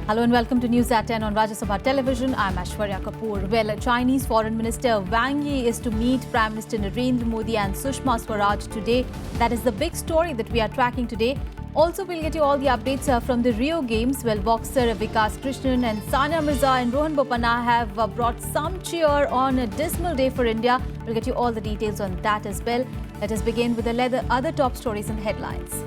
Hello and welcome to News at 10 on Rajya Sabha Television. I'm Aishwarya Kapoor. Well, Chinese Foreign Minister Wang Yi is to meet Prime Minister Narendra Modi and Sushma Swaraj today. That is the big story that we are tracking today. Also, we'll get you all the updates from the Rio Games. Well, boxer Vikas Krishnan and Sania Mirza and Rohan Bopanna have brought some cheer on a dismal day for India. We'll get you all the details on that as well. Let us begin with the other top stories and headlines.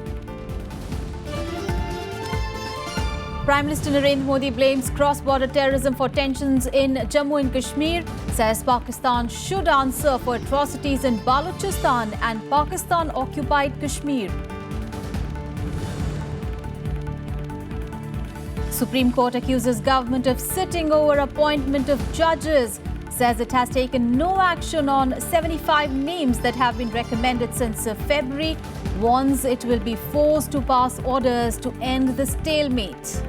Prime Minister Narendra Modi blames cross-border terrorism for tensions in Jammu and Kashmir, says Pakistan should answer for atrocities in Balochistan and Pakistan-occupied Kashmir. Supreme Court accuses government of sitting over appointment of judges, says it has taken no action on 75 names that have been recommended since February, warns it will be forced to pass orders to end the stalemate.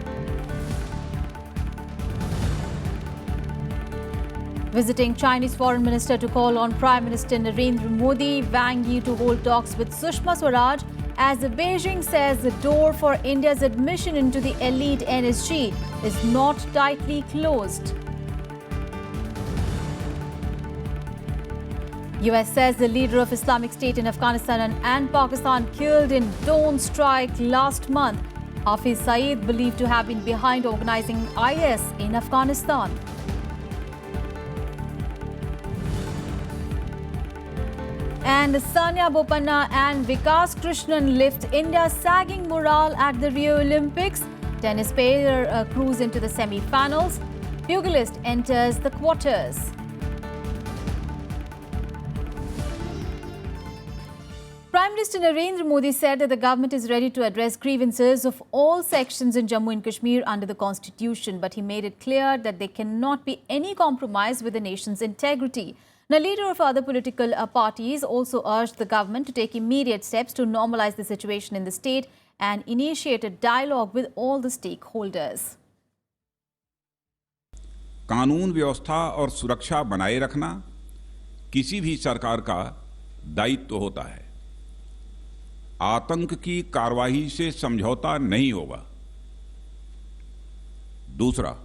Visiting Chinese Foreign Minister to call on Prime Minister Narendra Modi, Wang Yi to hold talks with Sushma Swaraj, as Beijing says the door for India's admission into the elite NSG is not tightly closed. US says the leader of Islamic State in Afghanistan and Pakistan killed in drone strike last month. Hafiz Saeed believed to have been behind organizing IS in Afghanistan. And Sania Bopanna and Vikas Krishnan lift India's sagging morale at the Rio Olympics. Tennis pair cruise into the semi-finals. Pugilist enters the quarters. Prime Minister Narendra Modi said that the government is ready to address grievances of all sections in Jammu and Kashmir under the constitution, but he made it clear that there cannot be any compromise with the nation's integrity. Now, leader of other political parties also urged the government to take immediate steps to normalize the situation in the state and initiate a dialogue with all the stakeholders. कानून व्यवस्था और सुरक्षा बनाए रखना किसी भी सरकार का दायित्व होता है। आतंक की कार्रवाई से समझौता नहीं होगा। दूसरा,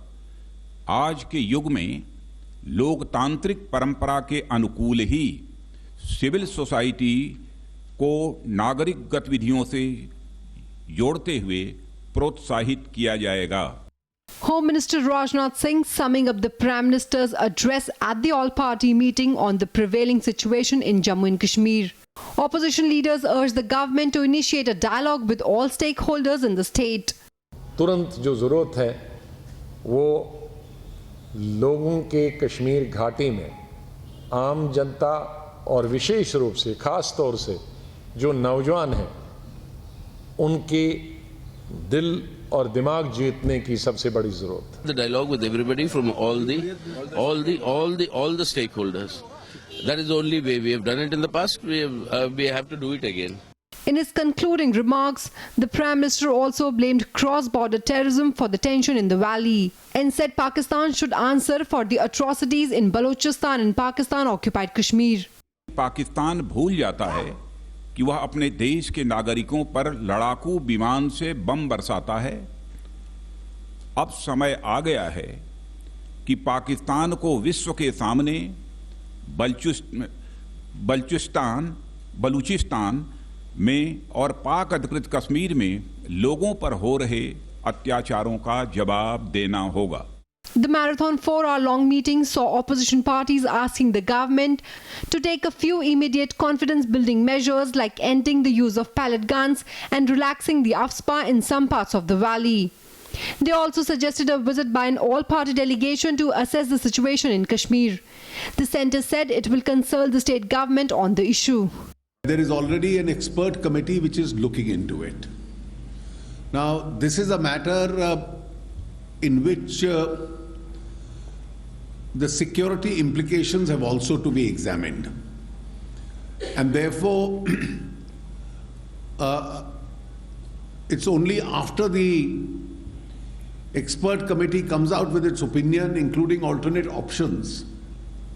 आज के युग में लोकतांत्रिक परंपरा के अनुकूल ही सिविल सोसाइटी को नागरिक गतिविधियों से जोड़ते हुए प्रोत्साहित किया जाएगा। Home Minister Rajnath Singh summing up the Prime Minister's address at the all-party meeting on the prevailing situation in Jammu and Kashmir. Opposition leaders urged the government to initiate a dialogue with all stakeholders in the state. तुरंत जो ज़रूरत है वो लोगों के कश्मीर घाटी में आम जनता और विशेष रूप से खास तौर से जो नौजवान हैं उनके दिल और दिमाग जीतने की सबसे बड़ी ज़रूरत है। The dialogue with everybody from all the stakeholders. That is the only way. We have done it in the past. We have to do it again. In his concluding remarks, the Prime Minister also blamed cross-border terrorism for the tension in the valley and said Pakistan should answer for the atrocities in Balochistan and Pakistan-occupied Kashmir. Pakistan भूल जाता है कि वह अपने देश के नागरिकों पर लड़ाकू विमान से बम बरसाता है। अब समय आ गया है कि पाकिस्तान को विश्व के सामने बलूचिस्तान में और पाक अधिकृत कश्मीर में लोगों पर हो रहे अत्याचारों का जवाब देना होगा। The marathon 4-hour-long meeting saw opposition parties asking the government to take a few immediate confidence-building measures like ending the use of pellet guns and relaxing the AFSPA in some parts of the valley. They also suggested a visit by an all-party delegation to assess the situation in Kashmir. The centre said it will consult the state government on the issue. There is already an expert committee which is looking into it. Now, this is a matter in which the security implications have also to be examined. And therefore, it's only after the expert committee comes out with its opinion, including alternate options,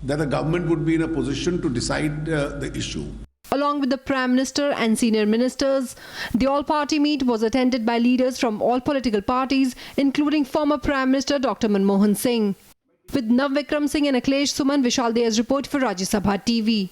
that the government would be in a position to decide the issue. along with the Prime Minister and senior ministers. The all-party meet was attended by leaders from all political parties, including former Prime Minister Dr. Manmohan Singh. With Nav Vikram Singh and Akhilesh Suman, Vishal Deya's report for Rajya Sabha TV.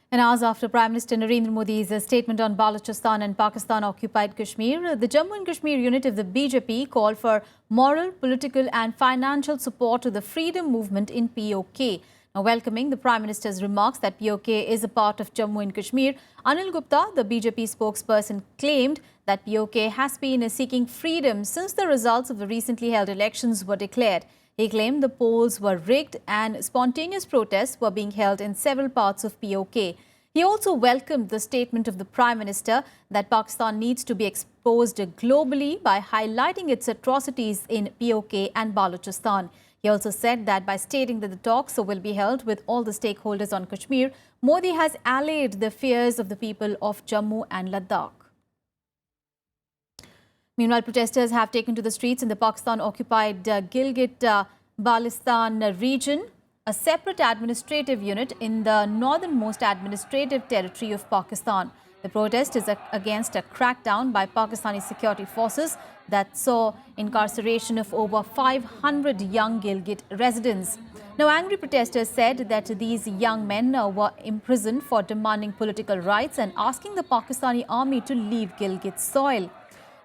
And hours after Prime Minister Narendra Modi's statement on Balochistan and Pakistan-occupied Kashmir, the Jammu and Kashmir unit of the BJP called for moral, political and financial support to the freedom movement in POK. Now, welcoming the Prime Minister's remarks that POK is a part of Jammu and Kashmir, Anil Gupta, the BJP spokesperson, claimed that POK has been seeking freedom since the results of the recently held elections were declared. He claimed the polls were rigged and spontaneous protests were being held in several parts of POK. He also welcomed the statement of the Prime Minister that Pakistan needs to be exposed globally by highlighting its atrocities in POK and Balochistan. He also said that by stating that the talks will be held with all the stakeholders on Kashmir, Modi has allayed the fears of the people of Jammu and Ladakh. Meanwhile, protesters have taken to the streets in the Pakistan-occupied Gilgit-Baltistan region, a separate administrative unit in the northernmost administrative territory of Pakistan. The protest is against a crackdown by Pakistani security forces that saw incarceration of over 500 young Gilgit residents. Now, angry protesters said that these young men were imprisoned for demanding political rights and asking the Pakistani army to leave Gilgit soil.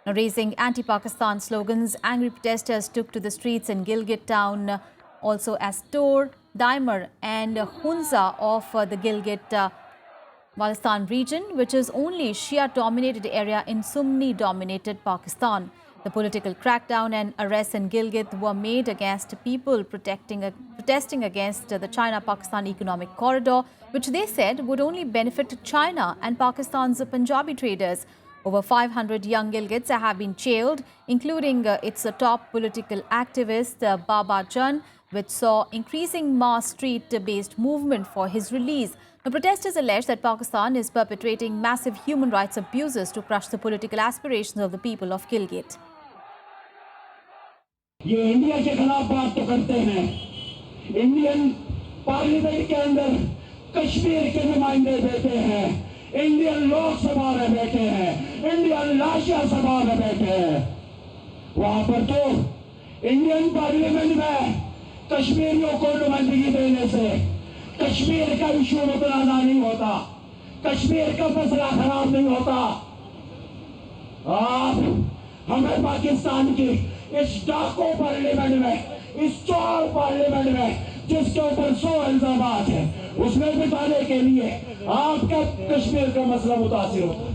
Now, raising anti-Pakistan slogans, angry protesters took to the streets in Gilgit town, also as Tor, Daimar and Hunza of the Gilgit-Baltistan region, which is only Shia-dominated area in Sunni-dominated Pakistan. The political crackdown and arrests in Gilgit were made against people protesting against the China-Pakistan economic corridor, which they said would only benefit China and Pakistan's Punjabi traders. Over 500 young Gilgits have been jailed, including its top political activist Baba Jan, which saw increasing mass street-based movement for his release. The protesters allege that Pakistan is perpetrating massive human rights abuses to crush the political aspirations of the people of Gilgit. ये India के खिलाफ बात तो करते हैं, Indian parliament के अंदर कश्मीर के नुमाइंदे बैठे हैं, इंडियन लोकसभा में बैठे हैं, इंडियन राज्यसभा में बैठे हैं। वहां पर तो इंडियन पार्लियामेंट में कश्मीरियों को नुमाइंदगी देने से कश्मीर का इशू मुतनाज़ा नहीं होता, कश्मीर का मसला खराब नहीं होता। आप हमें पाकिस्तान की इस डाको पार्लियामेंट में, इस चोर पार्लियामेंट में जिसके ऊपर 100 इल्जामात है, उसमें बिठाने के लिए आपका कश्मीर का मसला मुतासिर होता है।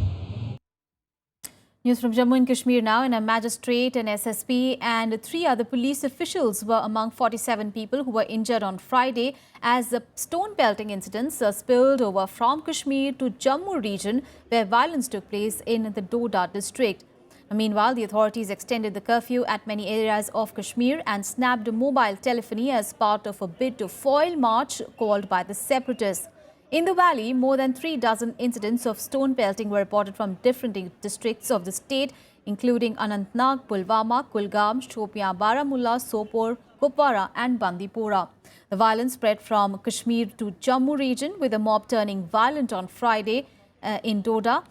News from Jammu and Kashmir now. And a magistrate, an SSP and 3 other police officials were among 47 people who were injured on Friday as stone pelting incidents spilled over from Kashmir to Jammu region where violence took place in the Doda district. Meanwhile, the authorities extended the curfew at many areas of Kashmir and snapped mobile telephony as part of a bid to foil march called by the separatists. In the valley, more than 3 dozen incidents of stone pelting were reported from different districts of the state, including Anantnag, Pulwama, Kulgam, Shopian, Baramulla, Sopore, Kupwara and Bandipora. The violence spread from Kashmir to Jammu region, with the mob turning violent on Friday in Doda.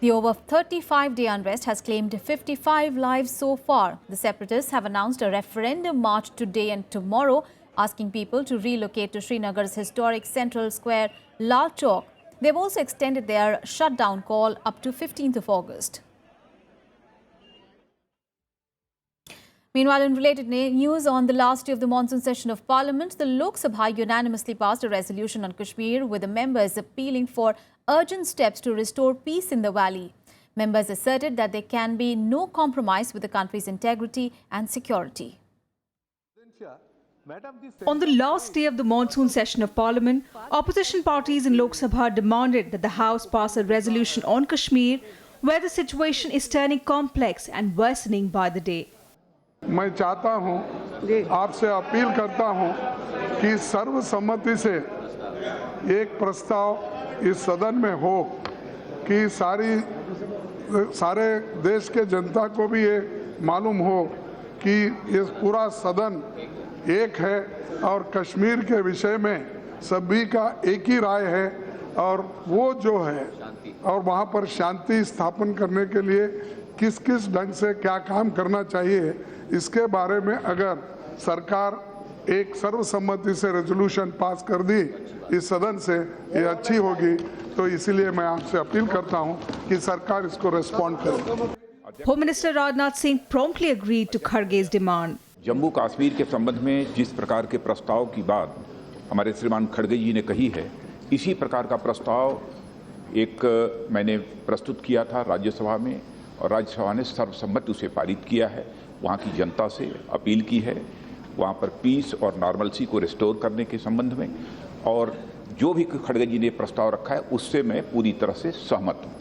The over 35-day unrest has claimed 55 lives so far. The separatists have announced a referendum march today and tomorrow, asking people to relocate to Srinagar's historic central square, Lal Chowk. They've also extended their shutdown call up to 15th of August. Meanwhile, in related news, on the last day of the monsoon session of Parliament, the Lok Sabha unanimously passed a resolution on Kashmir, with the members appealing for urgent steps to restore peace in the valley. Members asserted that there can be no compromise with the country's integrity and security. On the last day of the monsoon session of Parliament, opposition parties in Lok Sabha demanded that the House pass a resolution on Kashmir, where the situation is turning complex and worsening by the day. मैं चाहता हूं, आपसे appeal करता हूं कि सर्वसम्मति से एक प्रस्ताव इस सदन में हो कि सारे देश के जनता को भी ये मालूम हो कि ये पूरा सदन एक है और कश्मीर के विषय में सभी का एक ही राय है और वो जो है और वहाँ पर शांति स्थापन करने के लिए किस किस ढंग से क्या काम करना चाहिए, इसके बारे में अगर सरकार एक सर्वसम्मति से रेजोल्यूशन पास कर दी इस सदन से, ये अच्छी होगी। तो इसीलिए मैं आपसे अपील करता हूं कि सरकार इसको रेस्पॉन्ड करे। Home Minister Rajnath Singh promptly agreed to Kharge's demand. Jammu Kashmir के संबंध में जिस प्रकार के प्रस्ताव की बात हमारे श्रीमान खड़गे जी ने कही है, इसी प्रकार का प्रस्ताव एक मैंने प्रस्तुत किया था राज्यसभा में और राज्यसभा ने सर्वसम्मति उसे पारित किया है। वहाँ की जनता से अपील की है वहाँ पर पीस और नॉर्मलसी को रिस्टोर करने के संबंध में, और जो भी खड़गे जी ने प्रस्ताव रखा है उससे मैं पूरी तरह से सहमत हूँ।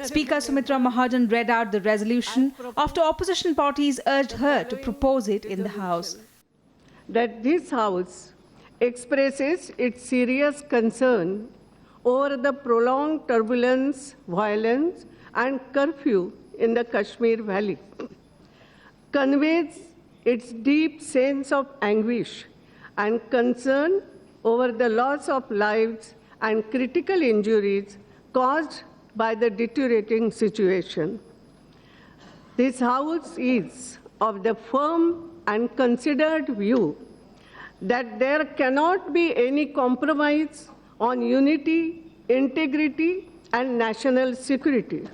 Speaker Sumitra Mahajan read out the resolution after opposition parties urged her to propose it in the House. That this House expresses its serious concern over the prolonged turbulence, violence and curfew in the Kashmir Valley, conveys its deep sense of anguish and concern over the loss of lives and critical injuries caused by the deteriorating situation. This House is of the firm and considered view that there cannot be any compromise on unity, integrity, and national security.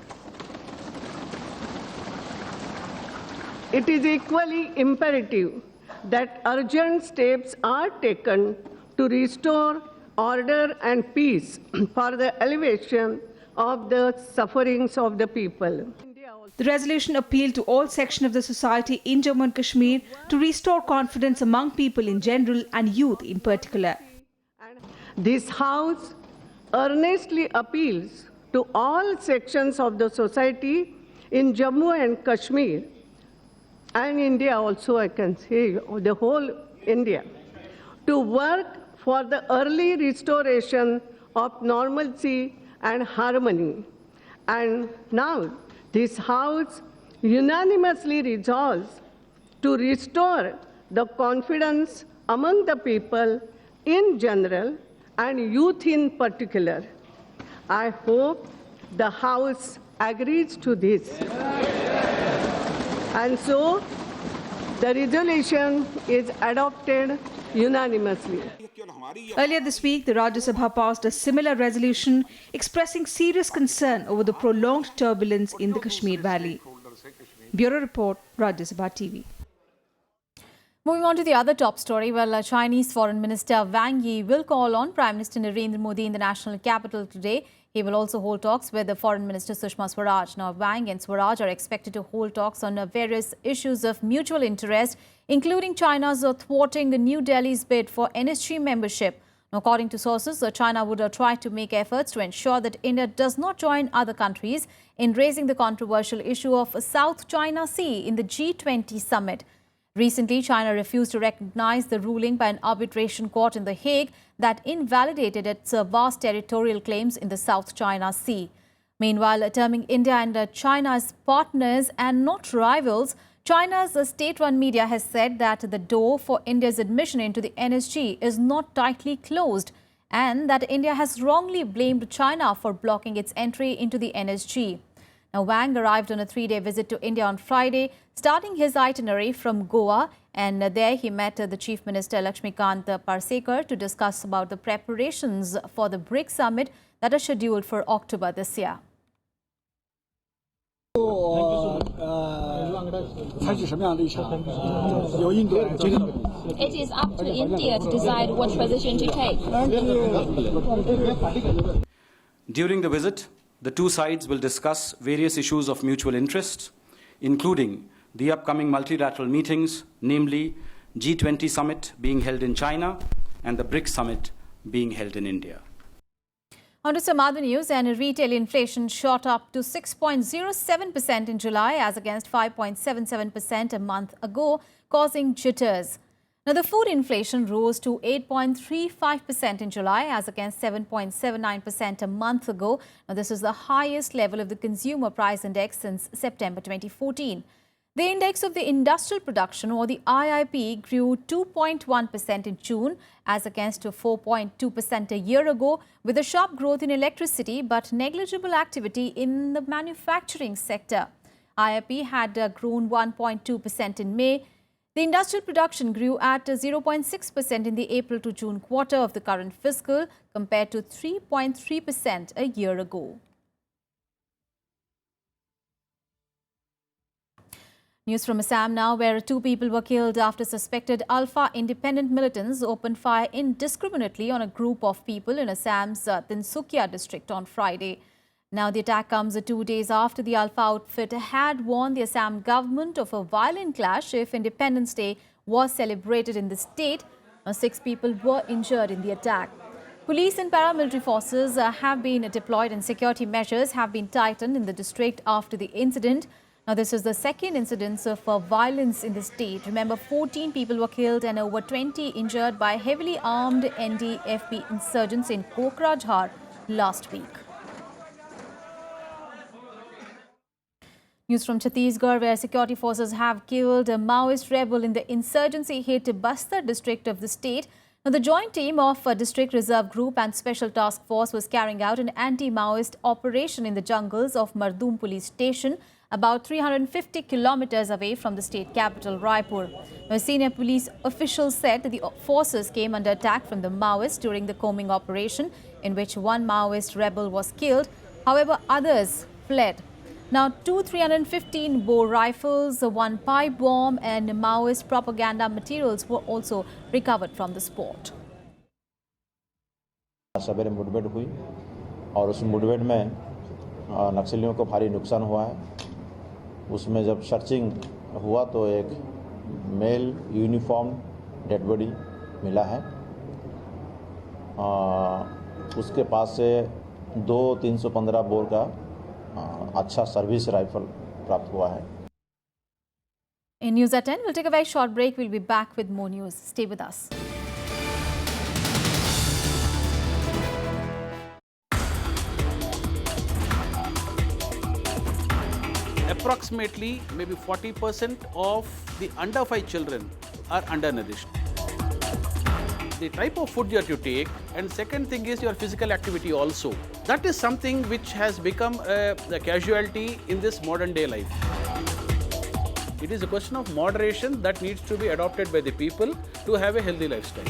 It is equally imperative that urgent steps are taken to restore order and peace for the elevation of the sufferings of the people. The resolution appealed to all sections of the society in Jammu and Kashmir to restore confidence among people in general and youth in particular. This House earnestly appeals to all sections of the society in Jammu and Kashmir and India also, I can say, the whole India, to work for the early restoration of normalcy and harmony. And now this House unanimously resolves to restore the confidence among the people in general and youth in particular. I hope the House agrees to this. And so the resolution is adopted unanimously. Earlier this week, the Rajya Sabha passed a similar resolution expressing serious concern over the prolonged turbulence in the Kashmir Valley. Bureau Report, Rajya Sabha TV. Moving on to the other top story, well, Chinese Foreign Minister Wang Yi will call on Prime Minister Narendra Modi in the national capital today. He will also hold talks with the Foreign Minister Sushma Swaraj. Now, Wang and Swaraj are expected to hold talks on various issues of mutual interest, including China's thwarting the New Delhi's bid for NSG membership. Now, according to sources, China would try to make efforts to ensure that India does not join other countries in raising the controversial issue of South China Sea in the G20 summit. Recently, China refused to recognize the ruling by an arbitration court in The Hague that invalidated its vast territorial claims in the South China Sea. Meanwhile, terming India and China as partners and not rivals, China's state-run media has said that the door for India's admission into the NSG is not tightly closed and that India has wrongly blamed China for blocking its entry into the NSG. Now, Wang arrived on a 3-day visit to India on Friday, starting his itinerary from Goa, and there he met the Chief Minister Lakshmikant Parsekar to discuss about the preparations for the BRICS summit that are scheduled for October this year. It is up to India to decide what position to take. During the visit, the two sides will discuss various issues of mutual interest, including the upcoming multilateral meetings, namely G20 summit being held in China and the BRICS summit being held in India. On to some other news, and retail inflation shot up to 6.07% in July as against 5.77% a month ago, causing jitters. Now, the food inflation rose to 8.35% in July as against 7.79% a month ago. Now, this is the highest level of the consumer price index since September 2014. The index of the industrial production, or the IIP, grew 2.1% in June as against 4.2% a year ago, with a sharp growth in electricity but negligible activity in the manufacturing sector. IIP had grown 1.2% in May. The industrial production grew at 0.6% in the April to June quarter of the current fiscal compared to 3.3% a year ago. News from Assam now, where 2 people were killed after suspected Alpha independent militants opened fire indiscriminately on a group of people in Assam's Tinsukia district on Friday. Now, the attack comes 2 days after the Alpha outfit had warned the Assam government of a violent clash if Independence Day was celebrated in the state. 6 people were injured in the attack. Police and paramilitary forces have been deployed and security measures have been tightened in the district after the incident. Now, this is the second incidence of violence in the state. Remember, 14 people were killed and over 20 injured by heavily armed NDFB insurgents in Kokrajhar last week. News from Chhattisgarh, where security forces have killed a Maoist rebel in the insurgency-hit Bastar district of the state. Now, the joint team of District Reserve Group and Special Task Force was carrying out an anti-Maoist operation in the jungles of Mardum Police Station, about 350 kilometers away from the state capital, Raipur. A senior police official said that the forces came under attack from the Maoists during the combing operation, in which 1 Maoist rebel was killed. However, others fled. Now, 2 315 bore rifles, 1 pipe bomb and Maoist propaganda materials were also recovered from the spot. सवेरे मुठभेड़ हुई और उस मुठभेड़ में नक्सलियों को भारी नुकसान हुआ है। उसमें जब सर्चिंग हुआ तो एक मेल यूनिफॉर्म डेड बॉडी मिला है। उसके पास से 2 315 बोर का अच्छा सर्विस राइफल प्राप्त हुआ है। In News at 10, we'll take a very short break. We'll be back with more news. Stay with us. Approximately maybe 40% of the under 5 children are undernourished. The type of food that you take, and second thing is your physical activity also. That is something which has become a casualty in this modern day life. It is a question of moderation that needs to be adopted by the people to have a healthy lifestyle.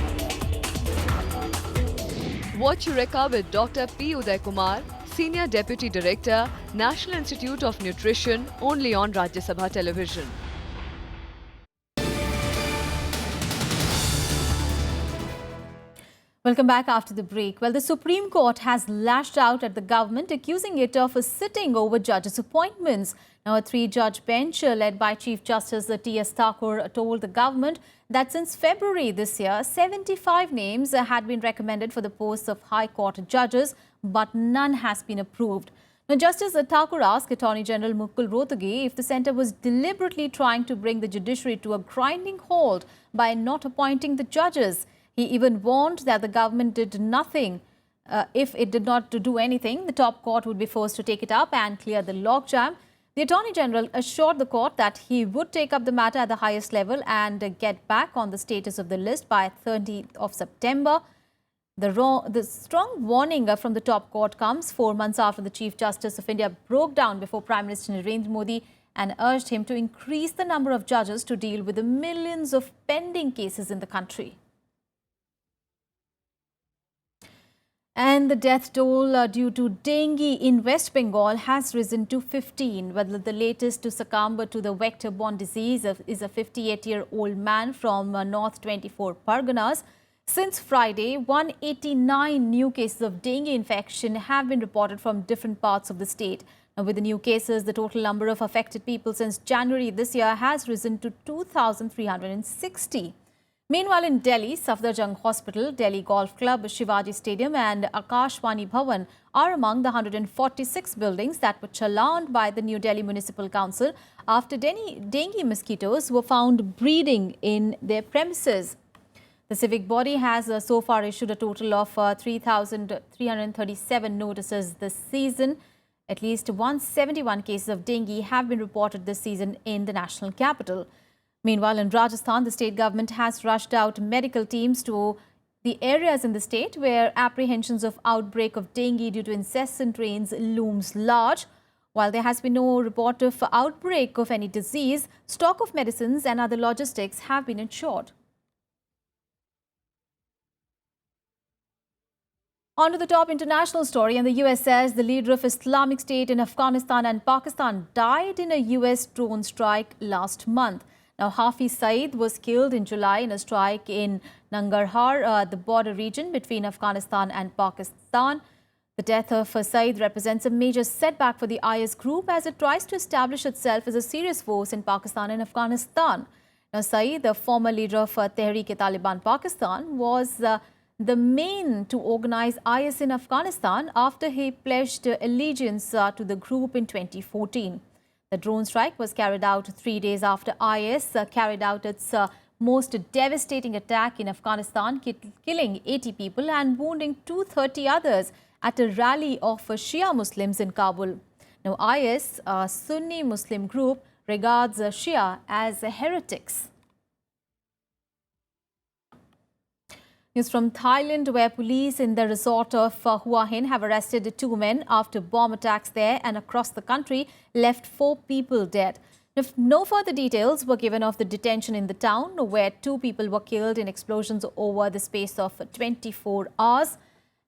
Watch Eureka with Dr. P. Uday Kumar, Senior Deputy Director, National Institute of Nutrition, only on Rajya Sabha Television. Welcome back after the break. Well, the Supreme Court has lashed out at the government, accusing it of sitting over judges' appointments. Now, a 3-judge bench led by Chief Justice T.S. Thakur told the government that since February this year, 75 names had been recommended for the posts of High Court judges, but none has been approved. Now, Justice Thakur asked Attorney General Mukul Rohtgi if the centre was deliberately trying to bring the judiciary to a grinding halt by not appointing the judges. He even warned that the government did nothing. If it did not do anything, the top court would be forced to take it up and clear the logjam. The Attorney General assured the court that he would take up the matter at the highest level and get back on the status of the list by 30th of September. The strong warning from the top court comes 4 months after the Chief Justice of India broke down before Prime Minister Narendra Modi and urged him to increase the number of judges to deal with the millions of pending cases in the country. And the death toll due to dengue in West Bengal has risen to 15. Well, the latest to succumb to the vector-borne disease is a 58-year-old man from North 24 Parganas. Since Friday, 189 new cases of dengue infection have been reported from different parts of the state. Now, with the new cases, the total number of affected people since January this year has risen to 2,360. Meanwhile, in Delhi, Safdarjung Hospital, Delhi Golf Club, Shivaji Stadium and Akashvani Bhavan are among the 146 buildings that were challaned by the New Delhi Municipal Council after dengue mosquitoes were found breeding in their premises. The civic body has so far issued a total of 3,337 notices this season. At least 171 cases of dengue have been reported this season in the national capital. Meanwhile, in Rajasthan, the state government has rushed out medical teams to the areas in the state where apprehensions of outbreak of dengue due to incessant rains looms large. While there has been no report of outbreak of any disease, stock of medicines and other logistics have been ensured. On to the top international story, and the US says the leader of Islamic State in Afghanistan and Pakistan died in a US drone strike last month. Now, Hafiz Saeed was killed in July in a strike in Nangarhar, the border region between Afghanistan and Pakistan. The death of Saeed represents a major setback for the IS group as it tries to establish itself as a serious force in Pakistan and Afghanistan. Now, Saeed, the former leader of Tehreek-e-Taliban Pakistan, was the main to organize IS in Afghanistan after he pledged allegiance to the group in 2014. The drone strike was carried out 3 days after IS carried out its most devastating attack in Afghanistan, killing 80 people and wounding 230 others at a rally of Shia Muslims in Kabul. Now, IS, a Sunni Muslim group, regards Shia as heretics. News from Thailand, where police in the resort of Hua Hin have arrested 2 men after bomb attacks there and across the country left 4 people dead. No further details were given of the detention in the town, where 2 people were killed in explosions over the space of 24 hours.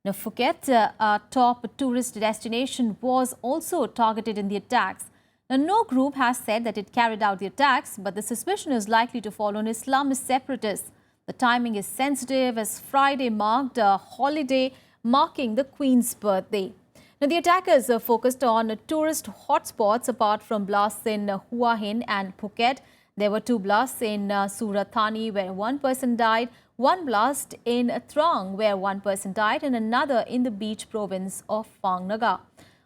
Now, Phuket, a top tourist destination, was also targeted in the attacks. Now, no group has said that it carried out the attacks, but the suspicion is likely to fall on Islamist separatists. The timing is sensitive as Friday marked a holiday marking the Queen's birthday. Now, the attackers are focused on tourist hotspots apart from blasts in Hua Hin and Phuket. There were 2 blasts in Surat Thani where 1 person died, 1 blast in Trang where 1 person died and another in the beach province of Phang Naga.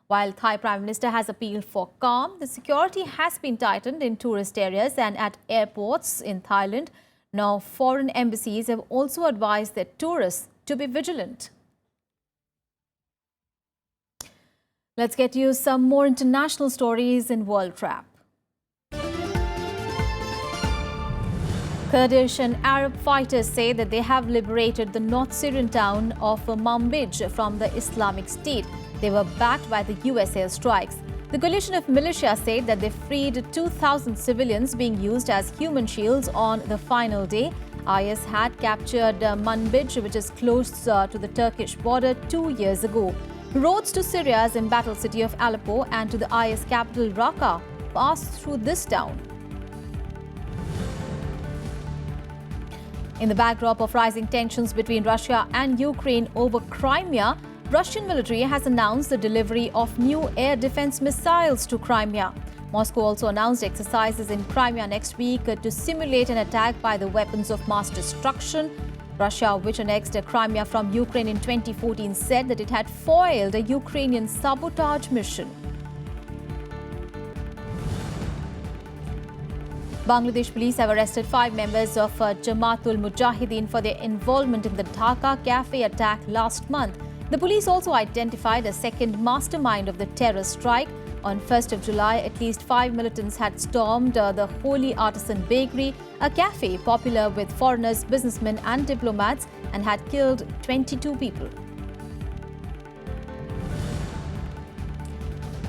While Thai Prime Minister has appealed for calm, the security has been tightened in tourist areas and at airports in Thailand. Now, foreign embassies have also advised their tourists to be vigilant. Let's get you some more international stories in World Trap. Kurdish and Arab fighters say that they have liberated the North Syrian town of Manbij from the Islamic State. They were backed by the US airstrikes. The coalition of militia said that they freed 2,000 civilians being used as human shields on the final day. IS had captured Manbij, which is close to the Turkish border, 2 years ago. Roads to Syria's embattled city of Aleppo and to the IS capital Raqqa pass through this town. In the backdrop of rising tensions between Russia and Ukraine over Crimea, Russian military has announced the delivery of new air defense missiles to Crimea. Moscow also announced exercises in Crimea next week to simulate an attack by the weapons of mass destruction. Russia, which annexed Crimea from Ukraine in 2014, said that it had foiled a Ukrainian sabotage mission. Bangladesh police have arrested 5 members of Jamaatul Mujahideen for their involvement in the Dhaka cafe attack last month. The police also identified a second mastermind of the terror strike. On 1st of July, at least 5 militants had stormed the Holy Artisan Bakery, a cafe popular with foreigners, businessmen and diplomats, and had killed 22 people.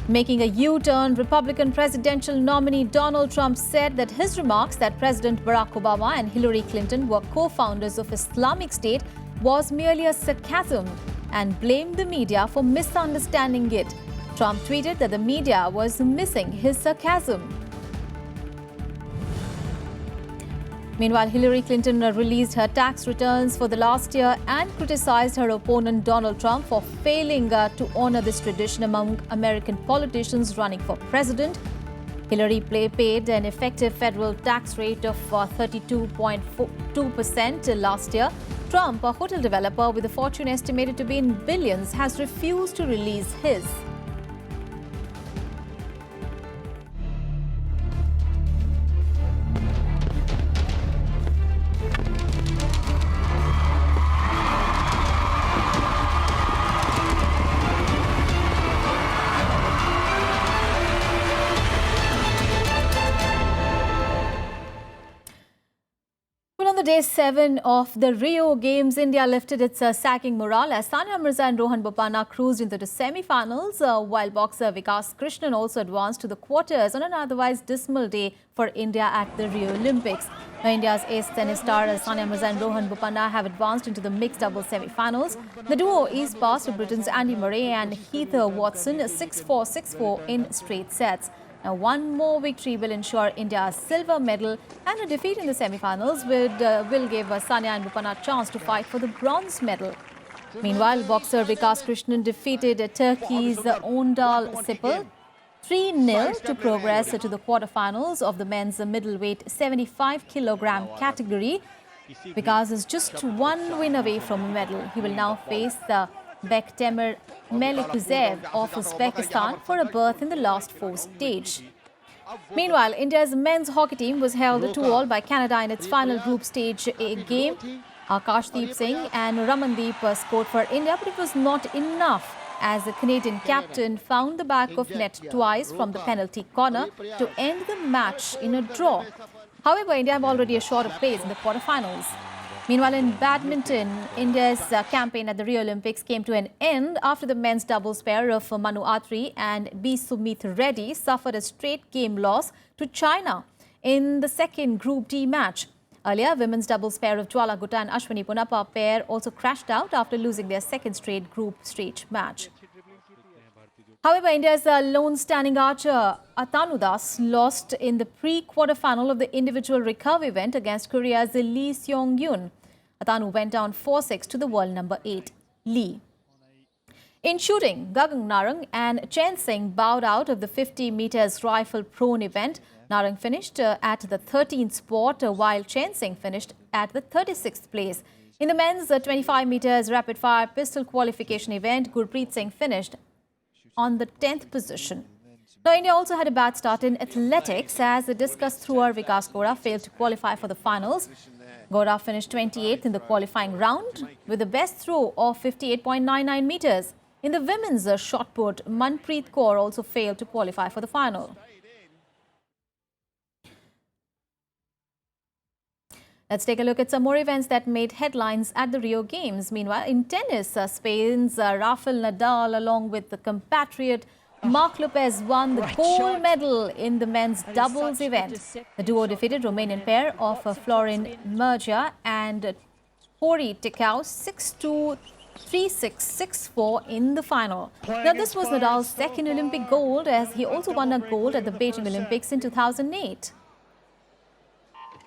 Making a U-turn, Republican presidential nominee Donald Trump said that his remarks that President Barack Obama and Hillary Clinton were co-founders of Islamic State was merely a sarcasm and blamed the media for misunderstanding it. Trump tweeted that the media was missing his sarcasm. Meanwhile, Hillary Clinton released her tax returns for the last year and criticized her opponent Donald Trump for failing to honor this tradition among American politicians running for president. Hillary paid an effective federal tax rate of 32.2% last year. Trump, a hotel developer with a fortune estimated to be in billions, has refused to release his. day 7 of the Rio Games, India lifted its sacking morale as Sania Mirza and Rohan Bopanna cruised into the semi-finals, while boxer Vikas Krishnan also advanced to the quarters on an otherwise dismal day for India at the Rio Olympics. Now, India's ace tennis stars Sania Mirza and Rohan Bopanna have advanced into the mixed doubles semi-finals. The duo is past Britain's Andy Murray and Heath Watson 6-4, 6-4 in straight sets. Now, one more victory will ensure India's silver medal, and a defeat in the semi-finals will give Sania and Bopanna a chance to fight for the bronze medal. Meanwhile, boxer Vikas Krishnan defeated Turkey's Ondal Sipal 3-0 to progress to the quarterfinals of the men's middleweight 75-kilogram category. Vikas is just one win away from a medal. He will now face the Bektemir Melikuziev of Uzbekistan for a berth in the last 4 stage. Meanwhile, India's men's hockey team was held 2-2 by Canada in its final group stage A game. Akashdeep Singh and Ramandeep scored for India, but it was not enough as the Canadian captain found the back of net twice from the penalty corner to end the match in a draw. However, India have already assured a place in the quarterfinals. Meanwhile, in badminton, India's campaign at the Rio Olympics came to an end after the men's doubles pair of Manu Atri and B. Sumit Reddy suffered a straight game loss to China in the second Group D match. Earlier, women's doubles pair of Jwala Gutta and Ashwini Ponappa pair also crashed out after losing their second straight group stage match. However, India's lone standing archer Atanu Das lost in the pre-quarterfinal of the individual recurve event against Korea's Lee Seong-yoon. Atanu went down 4-6 to the world number 8, Lee. In shooting, Gagan Narang and Chen Singh bowed out of the 50 meters rifle prone event. Narang finished at the 13th spot, while Chen Singh finished at the 36th place. In the men's 25 meters rapid-fire pistol qualification event, Gurpreet Singh finished on the 10th position. Now, India also had a bad start in athletics as the discus thrower Vikas Gowda failed to qualify for the finals. Gowda finished 28th in the qualifying round with the best throw of 58.99 meters. In the women's shot put, Manpreet Kaur also failed to qualify for the final. Let's take a look at some more events that made headlines at the Rio Games. Meanwhile, in tennis, Spain's Rafael Nadal, along with the compatriot Marc Lopez, won the gold medal in the men's doubles event. The duo defeated Romanian pair of Florin Mergia and Hori Ticau 6-2, 3-6, 6-4 in the final. Now, this was Nadal's second Olympic gold, as he also won a gold at the Beijing Olympics in 2008.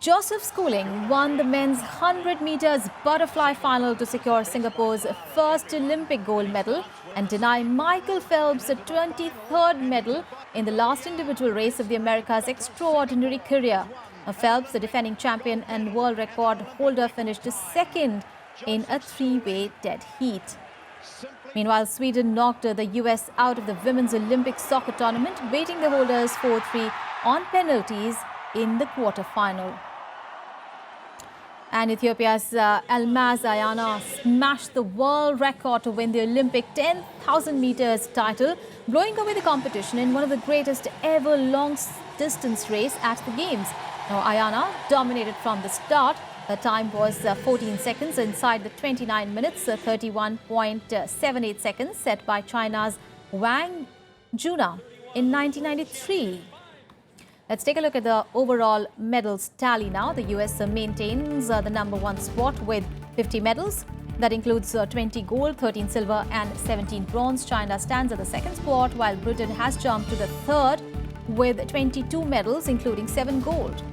Joseph Schooling won the men's 100 meters butterfly final to secure Singapore's first Olympic gold medal and deny Michael Phelps a 23rd medal in the last individual race of the America's extraordinary career. Phelps, the defending champion and world record holder, finished second in a 3-way dead heat. Meanwhile, Sweden knocked the US out of the women's Olympic soccer tournament, beating the holders 4-3 on penalties in the quarter-final. And Ethiopia's Almaz Ayana smashed the world record to win the Olympic 10,000 meters title, blowing away the competition in one of the greatest ever long-distance race at the Games. Now, Ayana dominated from the start. Her time was 14 seconds inside the 29 minutes, 31.78 seconds set by China's Wang Juna in 1993. Let's take a look at the overall medals tally now. The US maintains the #1 spot with 50 medals. That includes 20 gold, 13 silver and 17 bronze. China stands at the second spot, while Britain has jumped to the third with 22 medals, including 7 gold.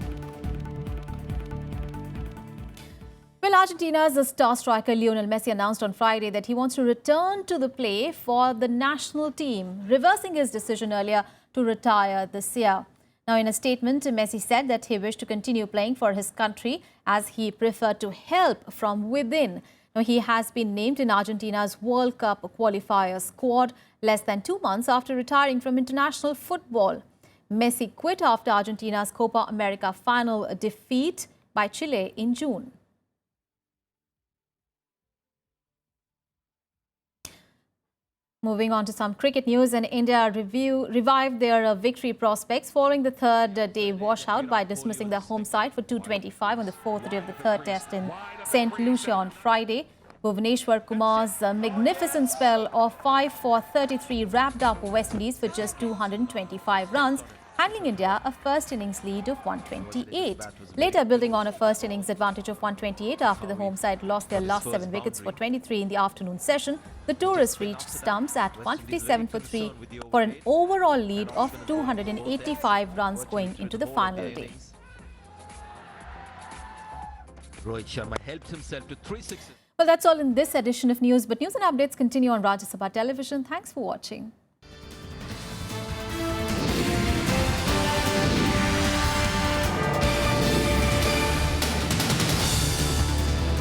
Well, Argentina's star striker Lionel Messi announced on Friday that he wants to return to the play for the national team, reversing his decision earlier to retire this year. Now, in a statement, Messi said that he wished to continue playing for his country as he preferred to help from within. Now, he has been named in Argentina's World Cup qualifier squad less than 2 months after retiring from international football. Messi quit after Argentina's Copa America final defeat by Chile in June. Moving on to some cricket news, and India revived their victory prospects following the third day washout by dismissing their home side for 225 on the fourth day of the third test in St. Lucia on Friday. Bhuvaneshwar Kumar's magnificent spell of 5 for 33 wrapped up West Indies for just 225 runs, handing India a first innings lead of 128. Later, building on a first innings advantage of 128 after the home side lost their last 7 wickets for 23 in the afternoon session, the tourists reached stumps at 157 for 3 for an overall lead of 285 runs going into the final day. Rohit Sharma helps himself to 3 sixes. Well, that's all in this edition of news, but news and updates continue on Rajya Sabha Television. Thanks for watching.